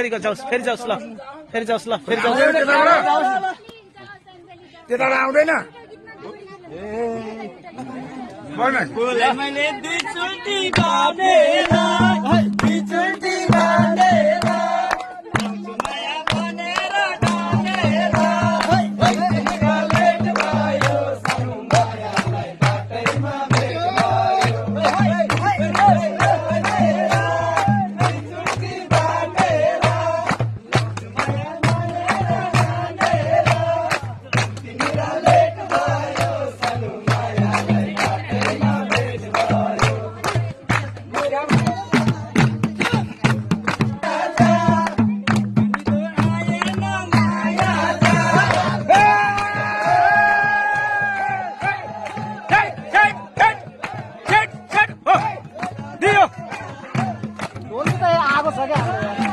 फेरि जाओस् फेरि जाओस् ल फेरि जाओस् ल फेरि जाओस् त्यता आउँदैन मैले दुईचोटि बाँधेर दुईचोटि बाँधेर माया बनेर गानेर लेट भयो सानो मायालाई बाटैमा भेट भयो दुईचोटि बाँधेर माया बनेर गानेर तिमीरा लेट भयो सानो मायालाई बाटैमा भेट भयो दियो ढोल त आगो छ क्या